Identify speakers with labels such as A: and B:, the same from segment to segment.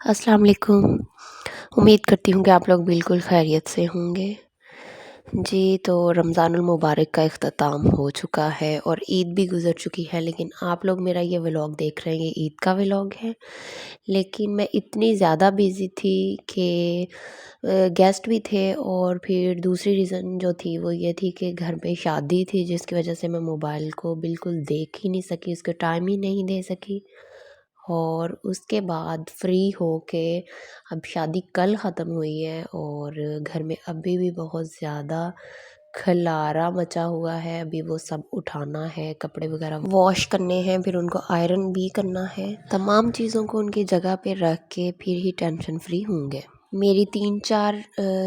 A: अस्सलाम वालेकुम। उम्मीद करती हूँ कि आप लोग बिल्कुल खैरियत से होंगे। जी, तो रमज़ानुल मुबारक का इख्तिताम हो चुका है और ईद भी गुज़र चुकी है, लेकिन आप लोग मेरा ये व्लॉग देख रहे हैं, ये ईद का व्लॉग है। लेकिन मैं इतनी ज़्यादा बिज़ी थी कि गेस्ट भी थे और फिर दूसरी रीज़न जो थी वो ये थी कि घर पे शादी थी, जिसकी वजह से मैं मोबाइल को बिल्कुल देख ही नहीं सकी, उसको टाइम ही नहीं दे सकी। और उसके बाद फ्री होके अब शादी कल ख़त्म हुई है और घर में अभी भी बहुत ज़्यादा खलारा मचा हुआ है। अभी वो सब उठाना है, कपड़े वगैरह वॉश करने हैं, फिर उनको आयरन भी करना है। तमाम चीज़ों को उनकी जगह पे रख के फिर ही टेंशन फ्री होंगे। मेरी 3-4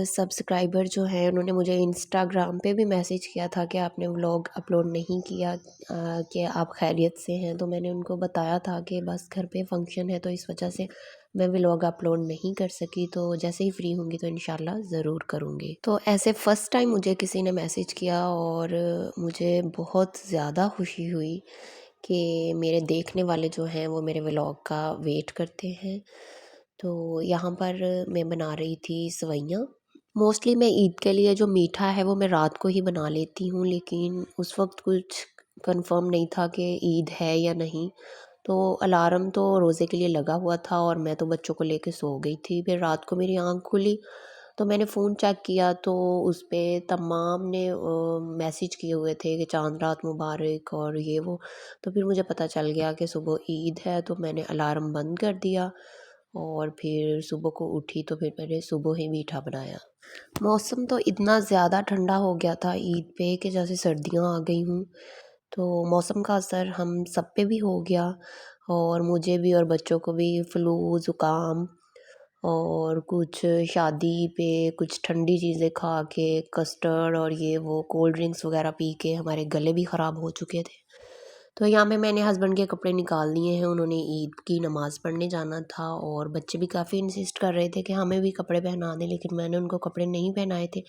A: सब्सक्राइबर जो हैं उन्होंने मुझे इंस्टाग्राम पे भी मैसेज किया था कि आपने व्लॉग अपलोड नहीं किया, कि आप खैरियत से हैं। तो मैंने उनको बताया था कि बस घर पे फंक्शन है तो इस वजह से मैं व्लॉग अपलोड नहीं कर सकी, तो जैसे ही फ्री होंगी तो इंशाल्लाह ज़रूर करूँगी। तो ऐसे फ़र्स्ट टाइम मुझे किसी ने मैसेज किया और मुझे बहुत ज़्यादा खुशी हुई कि मेरे देखने वाले जो हैं वो मेरे व्लॉग का वेट करते हैं। तो यहाँ पर मैं बना रही थी सेवइयाँ। मोस्टली मैं ईद के लिए जो मीठा है वो मैं रात को ही बना लेती हूँ, लेकिन उस वक्त कुछ कंफर्म नहीं था कि ईद है या नहीं। तो अलार्म तो रोज़े के लिए लगा हुआ था और मैं तो बच्चों को लेके सो गई थी। फिर रात को मेरी आँख खुली तो मैंने फ़ोन चेक किया तो उस पे तमाम ने मैसेज किए हुए थे कि चाँद रात मुबारक और ये वो। तो फिर मुझे पता चल गया कि सुबह ईद है, तो मैंने अलार्म बंद कर दिया और फिर सुबह को उठी तो फिर मैंने सुबह ही मीठा बनाया। मौसम तो इतना ज़्यादा ठंडा हो गया था ईद पे कि जैसे सर्दियाँ आ गई हूँ। तो मौसम का असर हम सब पे भी हो गया और मुझे भी और बच्चों को भी फ्लू, ज़ुकाम और कुछ शादी पे कुछ ठंडी चीज़ें खा के, कस्टर्ड और ये वो कोल्ड ड्रिंक्स वगैरह पी के हमारे गले भी ख़राब हो चुके थे। तो यहाँ पे मैंने हस्बैंड के कपड़े निकाल दिए हैं, उन्होंने ईद की नमाज़ पढ़ने जाना था और बच्चे भी काफ़ी इंसिस्ट कर रहे थे कि हमें भी कपड़े पहना दें, लेकिन मैंने उनको कपड़े नहीं पहनाए थे।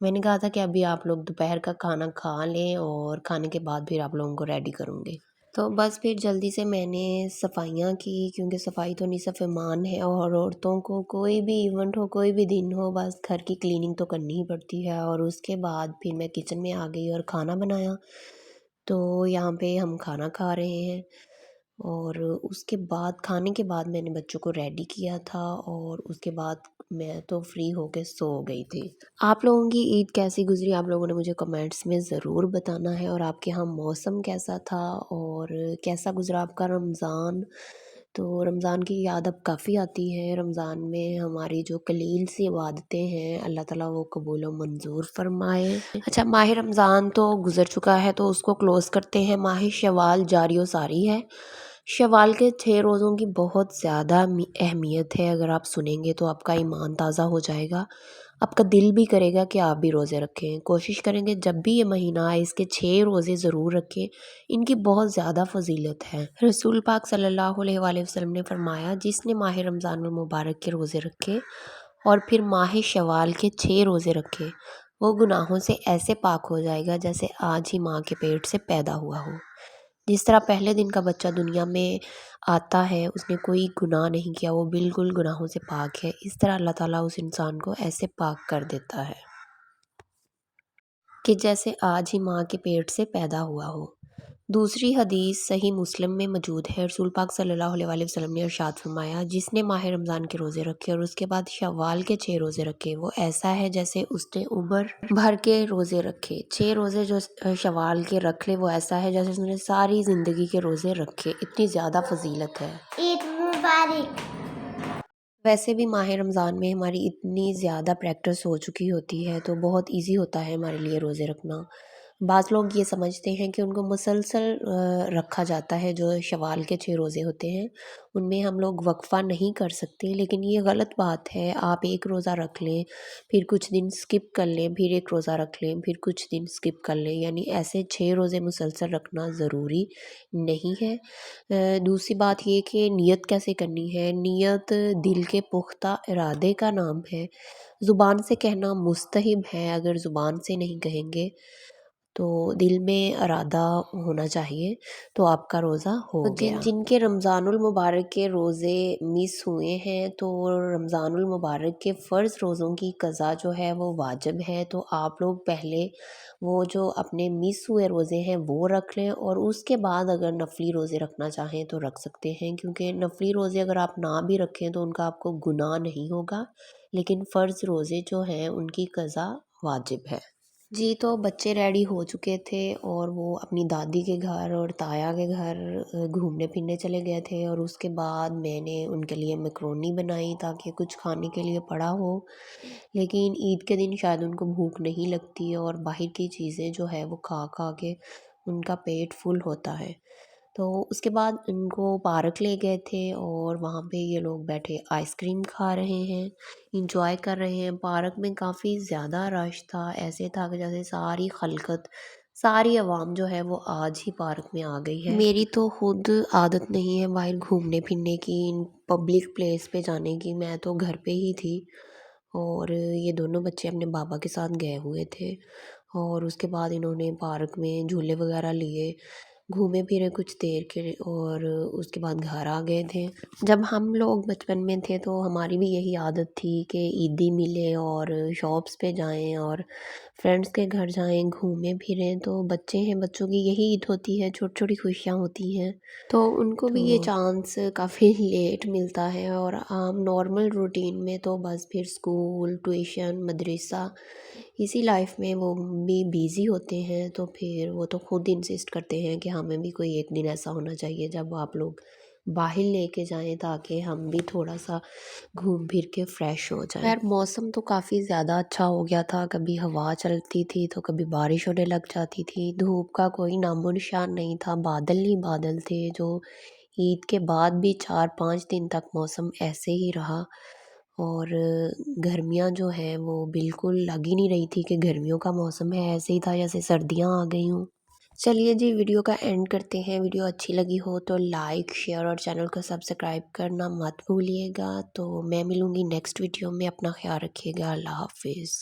A: मैंने कहा था कि अभी आप लोग दोपहर का खाना खा लें और खाने के बाद फिर आप लोगों को रेडी करूँगी। तो बस फिर जल्दी से मैंने सफाइयाँ की, क्योंकि सफाई तो निसफ़ ईमान है और औरतों को कोई भी इवेंट हो, कोई भी दिन हो, बस घर की क्लीनिंग तो करनी ही पड़ती है। और उसके बाद फिर मैं किचन में आ गई और खाना बनाया। तो यहाँ पे हम खाना खा रहे हैं और उसके बाद खाने के बाद मैंने बच्चों को रेडी किया था और उसके बाद मैं तो फ्री होके सो गई थी। आप लोगों की ईद कैसी गुजरी, आप लोगों ने मुझे कमेंट्स में ज़रूर बताना है। और आपके यहाँ मौसम कैसा था और कैसा गुजरा आपका रमज़ान। तो रमज़ान की याद अब काफ़ी आती है। रमज़ान में हमारी जो कलील सी इबादतें हैं अल्लाह ताला वो कबूल व मंजूर फरमाए। अच्छा, माह रमज़ान तो गुज़र चुका है तो उसको क्लोज़ करते हैं। माह शवाल जारी व सारी है। शवाल के 6 रोज़ों की बहुत ज़्यादा अहमियत है। अगर आप सुनेंगे तो आपका ईमान ताज़ा हो जाएगा। आपका दिल भी करेगा कि आप भी रोज़े रखें। कोशिश करेंगे जब भी ये महीना आए इसके 6 रोज़े ज़रूर रखें। इनकी बहुत ज़्यादा फ़जीलत है। रसूल पाक सल्लल्लाहु अलैहि वसल्लम ने फरमाया, जिसने माह रमज़ानुल मुबारक के रोज़े रखे और फिर माह शवाल के 6 रोज़े रखे, वो गुनाहों से ऐसे पाक हो जाएगा जैसे आज ही माँ के पेट से पैदा हुआ हो। जिस तरह पहले दिन का बच्चा दुनिया में आता है, उसने कोई गुनाह नहीं किया, वो बिल्कुल गुनाहों से पाक है, इस तरह अल्लाह ताला उस इंसान को ऐसे पाक कर देता है कि जैसे आज ही माँ के पेट से पैदा हुआ हो। दूसरी हदीस सही मुस्लिम में मौजूद है। रसूल पाक सल्लल्लाहु अलैहि वसल्लम ने इरशाद फरमाया, जिसने माह रमज़ान के रोज़े रखे और उसके बाद शव्वाल के 6 रोज़े रखे, वो ऐसा है जैसे उसने उम्र भर के रोज़े रखे। 6 रोज़े जो शव्वाल के रख ले, वो ऐसा है जैसे उसने सारी ज़िंदगी के रोज़े रखे। इतनी ज़्यादा फजीलत है। ईद मुबारक। वैसे भी माह रमज़ान में हमारी इतनी ज़्यादा प्रैक्टिस हो चुकी होती है तो बहुत ईज़ी होता है हमारे लिए रोज़े रखना। बाज़ लोग ये समझते हैं कि उनको मुसलसल रखा जाता है। जो शवाल के 6 रोज़े होते हैं उनमें हम लोग वक्फ़ा नहीं कर सकते, लेकिन ये गलत बात है। आप एक रोज़ा रख लें, फिर कुछ दिन स्किप कर लें, फिर एक रोज़ा रख लें, फिर कुछ दिन स्किप कर लें, यानी ऐसे 6 रोज़े मुसलसल रखना ज़रूरी नहीं है। दूसरी बात ये कि नियत कैसे करनी है। नियत दिल के पुख्ता इरादे का नाम है। ज़ुबान से कहना मुस्तहिब है, अगर ज़ुबान से नहीं कहेंगे تو دل میں ارادہ ہونا چاہیے تو آپ کا روزہ ہو گیا۔ جن کے رمضان المبارک کے روزے مس ہوئے ہیں تو رمضان المبارک کے فرض روزوں کی قضا جو ہے وہ واجب ہے، تو آپ لوگ پہلے وہ جو اپنے مس ہوئے روزے ہیں وہ رکھ لیں، اور اس کے بعد اگر نفلی روزے رکھنا چاہیں تو رکھ سکتے ہیں، کیونکہ نفلی روزے اگر آپ نہ بھی رکھیں تو ان کا آپ کو گناہ نہیں ہوگا، لیکن فرض روزے جو ہیں ان کی قضا واجب ہے۔ جی تو بچے ریڈی ہو چکے تھے اور وہ اپنی دادی کے گھر اور تایا کے گھر گھومنے پھرنے چلے گئے تھے، اور اس کے بعد میں نے ان کے لیے میکرونی بنائی تاکہ کچھ کھانے کے لیے پڑا ہو، لیکن عید کے دن شاید ان کو بھوک نہیں لگتی اور باہر کی چیزیں جو ہے وہ کھا کھا کے ان کا پیٹ فل ہوتا ہے۔ تو اس کے بعد ان کو پارک لے گئے تھے اور وہاں پہ یہ لوگ بیٹھے آئس کریم کھا رہے ہیں، انجوائے کر رہے ہیں۔ پارک میں کافی زیادہ رش تھا، ایسے تھا کہ جیسے ساری خلقت، ساری عوام جو ہے وہ آج ہی پارک میں آ گئی ہے۔ میری تو خود عادت نہیں ہے باہر گھومنے پھرنے کی، پبلک پلیس پہ جانے کی، میں تو گھر پہ ہی تھی، اور یہ دونوں بچے اپنے بابا کے ساتھ گئے ہوئے تھے، اور اس کے بعد انہوں نے پارک میں جھولے وغیرہ لیے، گھومے پھرے کچھ دیر کے، اور اس کے بعد گھر آ گئے تھے۔ جب ہم لوگ بچپن میں تھے تو ہماری بھی یہی عادت تھی کہ عیدی ملے اور شاپس پہ جائیں اور فرینڈس کے گھر جائیں، گھومیں پھریں، تو بچے ہیں، بچوں کی یہی عید ہوتی ہے، چھوٹی چھوٹی خوشیاں ہوتی ہیں، تو ان کو بھی یہ چانس کافی لیٹ ملتا ہے، اور عام نارمل روٹین میں تو بس پھر اسکول، ٹیوشن، مدرسہ، اسی لائف میں وہ بھی بیزی ہوتے ہیں، تو پھر وہ تو خود انسسٹ کرتے ہیں کہ ہمیں بھی کوئی ایک دن ایسا ہونا چاہیے جب آپ لوگ باہر لے کے جائیں تاکہ ہم بھی تھوڑا سا گھوم پھر کے فریش ہو جائیں۔ خیر موسم تو کافی زیادہ اچھا ہو گیا تھا، کبھی ہوا چلتی تھی تو کبھی بارش ہونے لگ جاتی تھی، دھوپ کا کوئی نام و نشان نہیں تھا، بادل ہی بادل تھے، جو عید کے بعد بھی 4-5 دن تک موسم ایسے ہی رہا، اور گرمیاں جو ہیں وہ بالکل لگ ہی نہیں رہی تھی کہ گرمیوں کا موسم ہے، ایسے ہی تھا جیسے سردیاں آ گئی ہوں۔ چلیے جی ویڈیو کا اینڈ کرتے ہیں، ویڈیو اچھی لگی ہو تو لائک، شیئر اور چینل کو سبسکرائب کرنا مت بھولیے گا، تو میں ملوں گی نیکسٹ ویڈیو میں، اپنا خیال رکھیے گا، اللہ حافظ۔